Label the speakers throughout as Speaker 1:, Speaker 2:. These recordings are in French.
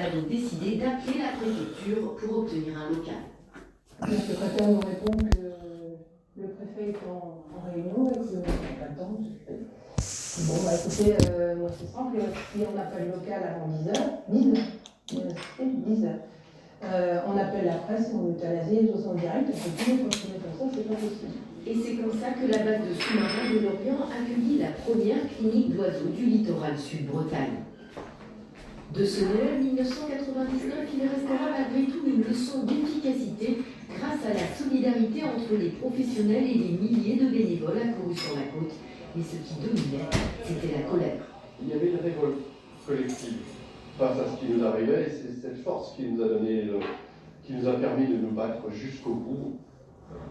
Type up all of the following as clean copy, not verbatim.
Speaker 1: a donc décidé d'appeler la préfecture pour obtenir un local.
Speaker 2: Le secrétaire nous répond que le préfet est en réunion et qu'il n'a pas le temps de s'occuper. Bon, bah écoutez, moi c'est simple, si on n'a pas le local avant 10h, on appelle la presse, on euthanasie les os en direct, parce que tous les fonctionner comme ça, c'est pas possible.
Speaker 1: Et c'est comme ça que la base de sous-marins de Lorient accueillit la première clinique d'oiseaux du littoral sud-Bretagne. De ce Noël 1999, il restera malgré tout une leçon d'efficacité grâce à la solidarité entre les professionnels et les milliers de bénévoles accourus sur la côte. Mais ce qui dominait, c'était la colère.
Speaker 3: Il y avait une révolte collective face à ce qui nous arrivait, et c'est cette force qui nous a permis de nous battre jusqu'au bout.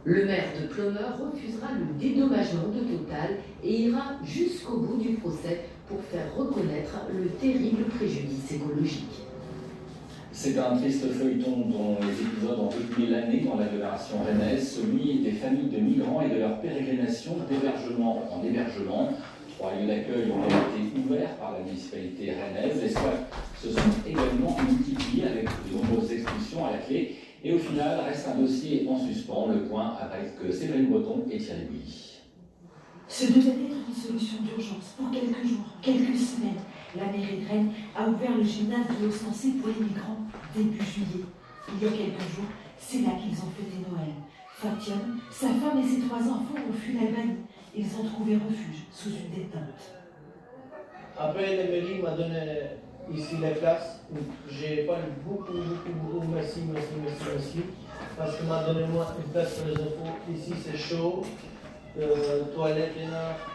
Speaker 1: Le maire de Plomeur refusera le dédommagement de Total et ira jusqu'au bout du procès pour faire reconnaître le terrible préjudice écologique.
Speaker 4: C'est un triste feuilleton dont les épisodes ont rythmé l'année dans l'agglomération rennaise, celui des familles de migrants et de leur pérégrination d'hébergement en hébergement. 3 lieux d'accueil ont été ouverts par la municipalité rennaise. Les squats se sont également multipliés avec de nombreuses expulsions à la clé. Et au final, reste un dossier en suspens. Le point avec Séverine Breton et Thierry Bouilly.
Speaker 5: Ce devait être une solution d'urgence pour quelques jours, quelques semaines. La mairie de Rennes a ouvert le gymnase de l'Ostancé pour les migrants début juillet. Il y a quelques jours, c'est là qu'ils ont fêté Noël. Fatian, sa femme et ses 3 enfants ont fui l'Albanie. Ils ont trouvé refuge sous une détente.
Speaker 6: Après, la mairie m'a donné ici la classe. J'ai pas eu beaucoup, merci. Parce qu'il m'a donné moi une place pour les enfants. Ici, c'est chaud. Toilette,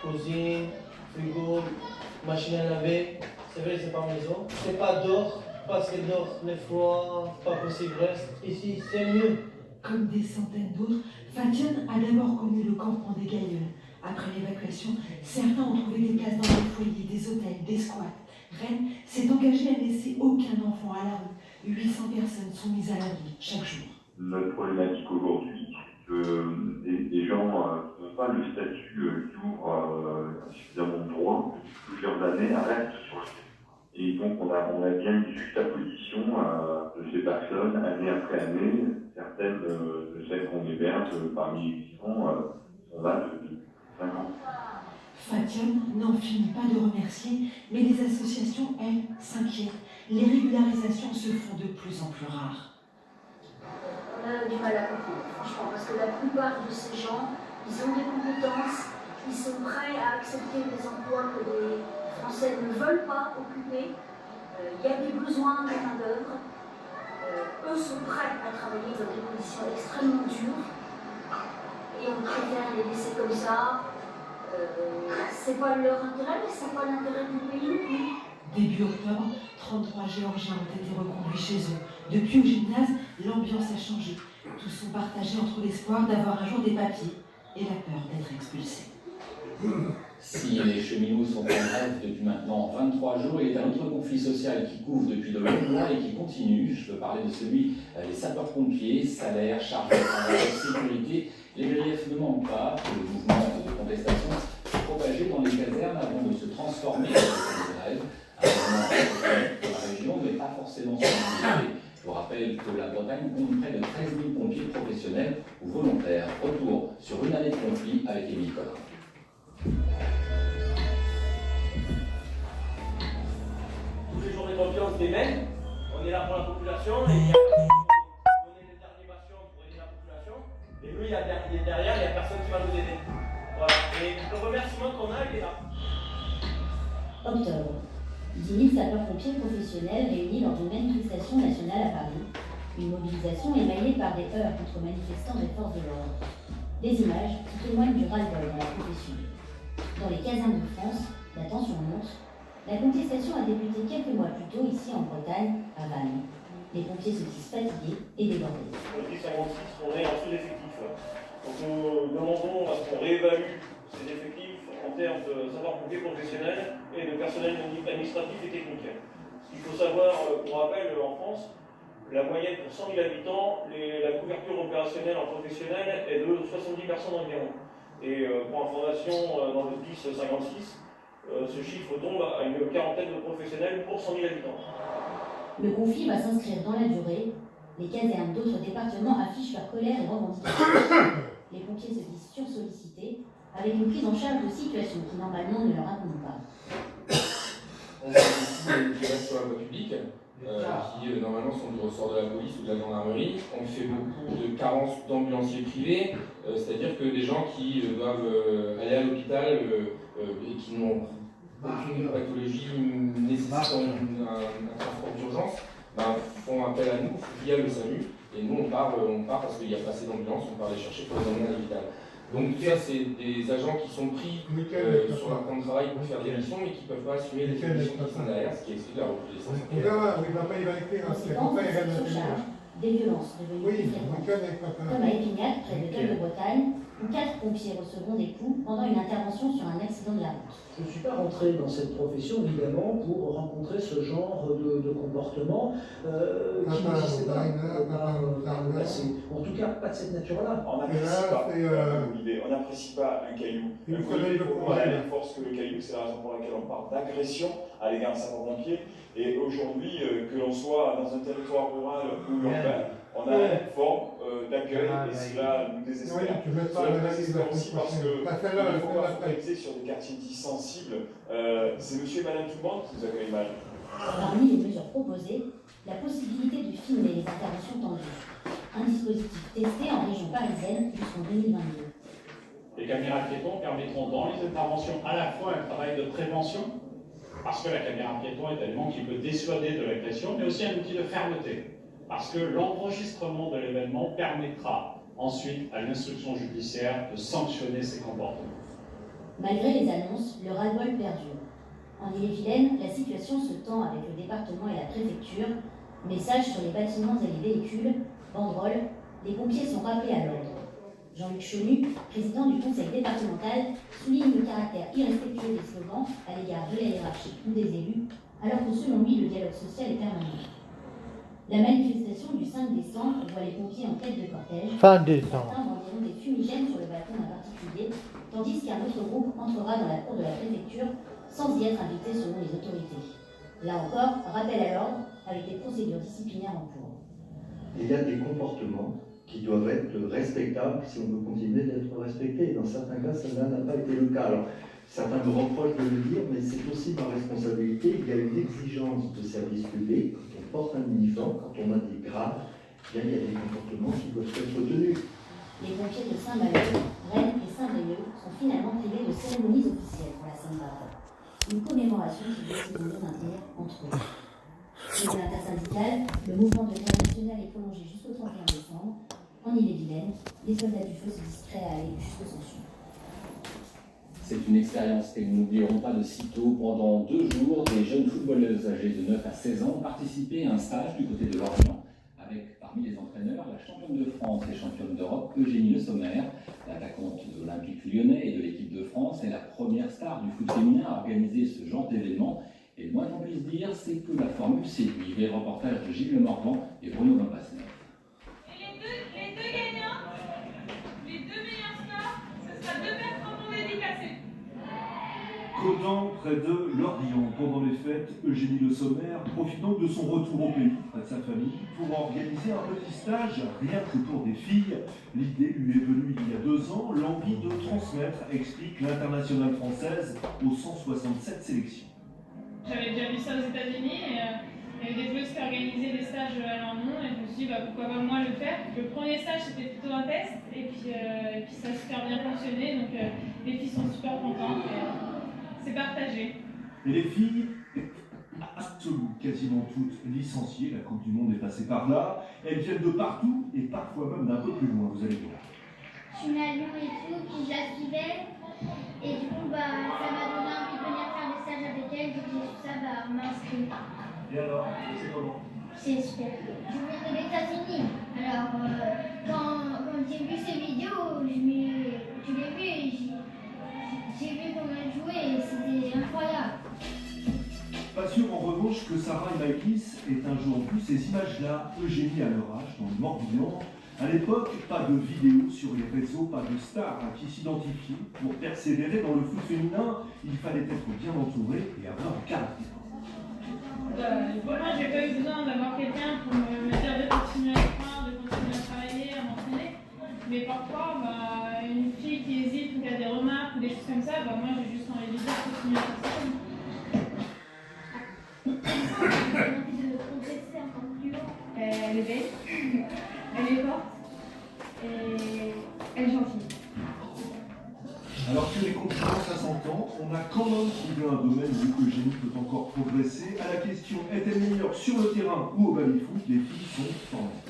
Speaker 6: cuisine, frigo, machine à laver. C'est vrai, c'est pas maison. C'est pas d'or, parce que d'or, le froid, pas possible reste. Ici, c'est mieux.
Speaker 5: Comme des centaines d'autres, Fatian a d'abord connu le campement des Gailleuls. Après l'évacuation, certains ont trouvé des places dans des foyers, des hôtels, des squats. Rennes s'est engagée à ne laisser aucun enfant à la rue. 800 personnes sont mises à l'abri chaque jour.
Speaker 7: Notre problématique aujourd'hui, c'est que des gens n'ont pas le statut qui ouvre suffisamment de droits depuis plusieurs années, restent sur le territoire. Et donc on a bien une juxtaposition de ces personnes, année après année. Certaines de celles qu'on héberge parmi les vivants sont là depuis 5 ans.
Speaker 5: Fatian n'en finit pas de remercier, mais les associations, elles, s'inquiètent. Les régularisations se font de plus en plus rares.
Speaker 8: On a du mal à comprendre, franchement, parce que la plupart de ces gens, ils ont des compétences, ils sont prêts à accepter des emplois que les Français ne veulent pas occuper. Il y a des besoins de main-d'œuvre. Eux sont prêts à travailler dans des conditions extrêmement dures. Et on préfère les laisser comme ça. C'est pas leur intérêt, mais c'est pas l'intérêt du pays non plus.
Speaker 5: Début octobre, 33 Géorgiens ont été reconduits chez eux. Depuis au gymnase, l'ambiance a changé. Tous sont partagés entre l'espoir d'avoir un jour des papiers et la peur d'être expulsés.
Speaker 4: Si les cheminots sont en grève depuis maintenant 23 jours, il est un autre conflit social qui couvre depuis de longs mois et qui continue. Je veux parler de celui des sapeurs-pompiers, salaire, charges de travail, sécurité. Les griefs ne manquent pas. Le mouvement de contestation s'est propagé dans les casernes avant de se transformer en grève. Un mouvement de la région, mais pas forcément sur le. Je vous rappelle que la Bretagne compte près de 13 000 pompiers professionnels ou volontaires. Retour sur une année de conflit avec Émile Collin.
Speaker 6: Tous les journées d'ambiance des mêmes, on est là pour la population et il y a personne qui va donner des interventions pour aider la population. Et nous, derrière, il n'y a personne qui va nous aider. Voilà. Et le remerciement qu'on a, il est là.
Speaker 9: Octobre. 10 000 sapeurs-pompiers professionnels réunis dans une manifestation nationale à Paris. Une mobilisation émaillée par des heurts contre manifestants des forces de l'ordre. Des images qui témoignent du ras-le-bol dans la profession. Dans les casernes de France, la tension monte. La contestation a débuté quelques mois plus tôt ici en Bretagne, à Vannes. Les pompiers se disent fatigués et débordés.
Speaker 6: Le 1056, on est en sous-effectif. Donc nous demandons à ce qu'on réévalue ces effectifs en termes de sapeurs-pompiers professionnels et de personnel administratif et technique. Il faut savoir, pour rappel, en France, la moyenne pour 100 000 habitants, la couverture opérationnelle en professionnel est de 70 personnes environ. Et pour information, dans le 1056, ce chiffre tombe à une quarantaine de professionnels pour 100 000 habitants.
Speaker 9: Le conflit va s'inscrire dans la durée. Les casernes d'autres départements affichent leur colère et revendications. Les pompiers se disent sursollicités, avec une prise en charge de situations qui normalement ne leur incombent pas.
Speaker 10: On fait aussi des violences sur la voie publique, qui normalement sont du ressort de la police ou de la gendarmerie. On fait beaucoup de carences d'ambulanciers privés, c'est-à-dire que des gens qui doivent aller à l'hôpital et qui n'ont aucune pathologie nécessitant un transport d'urgence, font appel à nous via le SAMU. Et nous, on part parce qu'il n'y a pas assez d'ambulance, on part les chercher pour les emmener à l'hôpital. Donc tout ça, c'est des agents qui sont pris sur leur temps de travail pour faire des missions, mais qui ne peuvent pas assumer les missions qui sont derrière, ce qui explique la recrudescence.
Speaker 9: Des violences devenues plus fréquentes, comme à Épinal, près de Dole-de-Bretagne, où 4 pompiers recevront des coups pendant une intervention sur un accident de la route.
Speaker 11: Je ne suis pas rentré dans cette profession, évidemment, pour rencontrer ce genre de comportement qui n'existait pas par le passé. En tout cas, pas de cette nature-là.
Speaker 12: On n'apprécie pas un caillou. On a la force que le caillou, c'est la raison pour laquelle on parle d'agression à l'égard de sapeurs-pompiers. Et aujourd'hui, que l'on soit dans un territoire rural ou urbain, on a une forme d'accueil et cela nous désespère. Cela nous désespère aussi parce qu'il ne faut pas focaliser sur des quartiers dits sensibles. C'est monsieur et madame tout le monde qui nous accueillent mal.
Speaker 9: Parmi les mesures proposées, la possibilité de filmer les interventions tendues. Un dispositif testé en région parisienne jusqu'en 2022.
Speaker 13: Les caméras piétons permettront dans les interventions à la fois un travail de prévention, parce que la caméra piéton est un élément qui peut dissuader de l'agression, mais aussi un outil de fermeté, parce que l'enregistrement de l'événement permettra ensuite à l'instruction judiciaire de sanctionner ces comportements.
Speaker 9: Malgré les annonces, le ras-le-bol perdure. En Ille-et-Vilaine, la situation se tend avec le département et la préfecture. Messages sur les bâtiments et les véhicules, banderoles, les pompiers sont rappelés à l'ordre. Jean-Luc Chenu, président du conseil départemental, souligne le caractère irrespectueux des slogans à l'égard de la hiérarchie ou des élus, alors que selon lui, le dialogue social est permanent. La manifestation du 5 décembre voit les pompiers en tête de cortège. Certains vendiront des fumigènes sur le balcon d'un particulier, tandis qu'un autre groupe entrera dans la cour de la préfecture sans y être invité selon les autorités. Là encore, rappel à l'ordre avec des procédures disciplinaires en cours.
Speaker 14: Il y a des comportements qui doivent être respectables si on veut continuer d'être respecté. Dans certains cas, ça n'a pas été le cas. Alors, certains me reprochent de le dire, mais c'est aussi ma responsabilité. Il y a une exigence de service public. Quand on porte un uniforme, quand on a des grades, il y a des comportements qui doivent être tenus.
Speaker 9: Les pompiers de Saint-Malo, Rennes et Saint-Brieuc sont finalement privés de cérémonies officielles pour la Sainte-Barbe. Une commémoration qui décide de maintenir entre eux. Chez l'intersyndicale, le mouvement de grève nationale est prolongé jusqu'au 31 décembre. En Ille-et-Vilaine, les soldats du feu se disent prêts à aller jusqu'aux sanctions.
Speaker 4: C'est une expérience que nous n'oublierons pas de sitôt. Pendant 2 jours, des jeunes footballeuses âgées de 9 à 16 ans ont participé à un stage du côté de Lorient, avec parmi les entraîneurs la championne de France et championne d'Europe, Eugénie Le Sommer, l'attaquante de l'Olympique Lyonnais et de l'équipe de France, est la première star du foot féminin à organiser ce genre d'événement. Et le moins qu'on puisse dire, c'est que la formule séduit. Le reportage de Gilles Le Morvan et Bruno Van Bassner.
Speaker 15: Les deux gagnants, les 2 meilleurs stars, ce sera 2 mètres en bon dédicacés.
Speaker 16: Caudan, près de Lorient. Pendant les fêtes, Eugénie Le Sommer profite donc de son retour au pays, près de sa famille, pour organiser un petit stage rien que pour des filles. L'idée lui est venue il y a 2 ans, l'envie de transmettre, explique l'internationale française aux 167 sélections.
Speaker 15: J'avais déjà vu ça aux États-Unis et il y avait des joueuses qui organisaient des stages à leur nom et je me suis dit pourquoi pas moi le faire. Le premier stage c'était plutôt un test et puis ça a super bien fonctionné donc les filles sont super contentes et c'est partagé.
Speaker 16: Et les filles, absolument, quasiment toutes licenciées, la Coupe du Monde est passée par là, elles viennent de partout et parfois même d'un peu plus loin, vous allez voir.
Speaker 17: Je suis née à Lyon et tout, puis je la suivais et du coup ça m'a donné envie de venir faire des stages avec elle, donc j'ai vu ça, on m'a inscrit.
Speaker 16: Et alors, c'est comment?
Speaker 17: C'est super. Je viens de l'États-Unis. Alors, quand j'ai vu ces vidéos, je l'ai vu et j'ai vu comment elle jouait et c'était incroyable.
Speaker 16: Pas sûr en revanche que Sarah et Maëlys aient un jour vu ces images-là, Eugénie à leur âge, dans le Morbihan. À l'époque, pas de vidéos sur les réseaux, pas de stars à qui s'identifier. Pour persévérer dans le foot féminin, il fallait être bien entouré et avoir un caractère.
Speaker 15: Moi, j'ai pas eu besoin d'avoir quelqu'un pour me dire de continuer à apprendre, de continuer à travailler, à m'entraîner. Mais parfois, une fille qui hésite ou qui a des remarques ou des choses comme ça, moi j'ai juste envie de lui dire continue à faire ça.
Speaker 17: J'ai envie de progresser encore plus haut.
Speaker 18: Elle est belle, elle est forte et elle est gentille.
Speaker 16: Alors que les compétences à 100 ans, on a quand même trouvé un domaine où Eugénie peut encore progresser. À la question est-elle meilleure sur le terrain ou au baby-foot, les filles sont formées.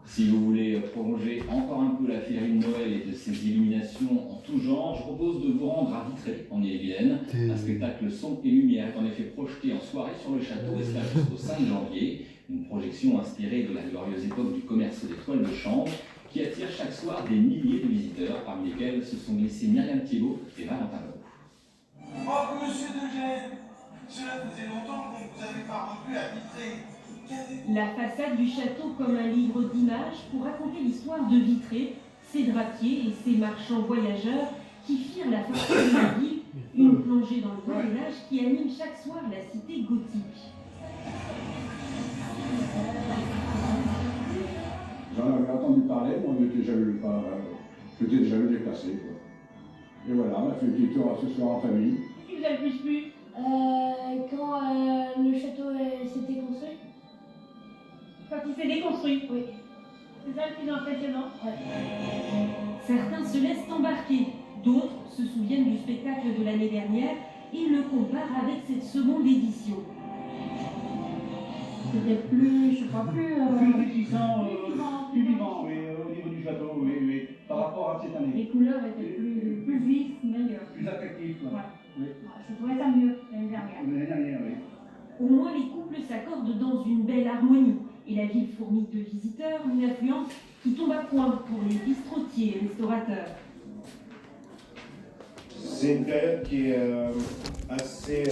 Speaker 4: Si vous voulez prolonger encore un peu la féerie de Noël et de ses illuminations en tout genre, je propose de vous rendre à Vitré, en Ille-et-Vilaine. Un spectacle son et lumière est en effet projeté en soirée sur le château et cela jusqu'au 5 janvier. Une projection inspirée de la glorieuse époque du commerce des toiles de chanvre qui attire chaque soir des milliers de visiteurs, parmi lesquels se sont glissés Myriam Thibault et Valentin Lowe.
Speaker 19: Oh, monsieur Degène, cela faisait longtemps qu'on ne vous avait pas revu à Vitré.
Speaker 20: La façade du château comme un livre d'images pour raconter l'histoire de Vitré, ses drapiers et ses marchands voyageurs qui firent la fortune de la ville, une plongée dans le Moyen-Âge qui anime chaque soir la cité gothique.
Speaker 21: J'en avais entendu parler, moi je n'étais jamais déplacé. Et voilà, on a fait un petit tour ce soir en famille.
Speaker 15: Qui vous a le plus plu
Speaker 17: Quand le château s'était construit.
Speaker 15: Quand il s'est déconstruit?
Speaker 17: Oui.
Speaker 15: C'est ça le plus impressionnant?
Speaker 17: Ouais.
Speaker 20: Certains se laissent embarquer, d'autres se souviennent du spectacle de l'année dernière et le comparent avec cette seconde édition.
Speaker 18: C'était plus, je crois, plus
Speaker 21: réticent, plus vivant, oui, au niveau du château, oui, oui, par rapport à cette année.
Speaker 18: les couleurs étaient plus vives, meilleures.
Speaker 21: Plus attractif, quoi.
Speaker 18: Ouais.
Speaker 21: Oui.
Speaker 18: Je trouvais ça mieux l'année dernière.
Speaker 21: L'année dernière, oui.
Speaker 20: Au moins les couples s'accordent dans une belle harmonie et la ville fourmille de visiteurs, une affluence qui tombe à point pour les bistrotiers et restaurateurs.
Speaker 22: C'est une période qui est assez